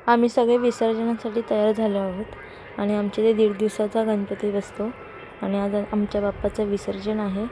आम्ही सगळे विसर्जनासाठी तयार झालो आहोत आणि आमच्या इथे 1.5 दिवसाचा गणपती बसतो आणि आज आमच्या बाप्पाचं विसर्जन आहे।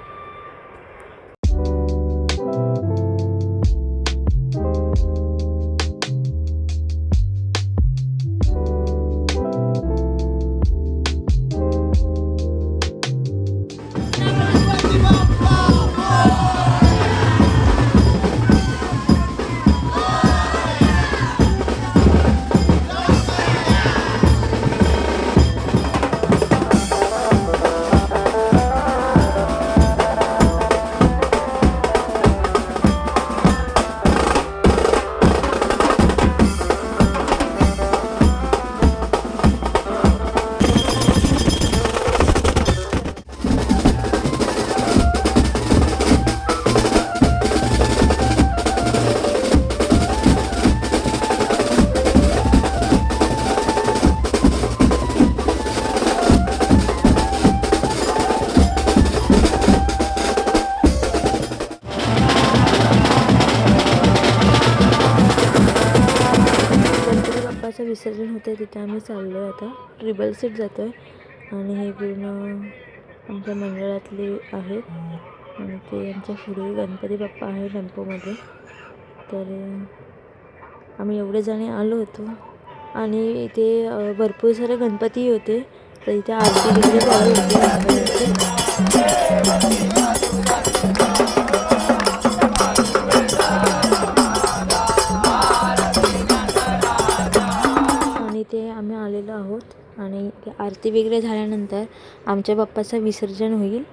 विसर्जन होते तिथे आम्ही चाललो आहे। आता ट्रिबल सीट जातोय आणि हे पूर्ण आमच्या मंडळातले आहेत आणि ते आमच्या पुढे गणपती बाप्पा आहे टेम्पोमध्ये। तर आम्ही एवढे जण आलो होतो आणि इथे भरपूर सारे गणपती होते, तर इथे आरती वगैरे चालू होती। ते आम्ही आलेलो आहोत आणि ते आरती वगैरे झाल्यानंतर आमच्या बाप्पाचं विसर्जन होईल।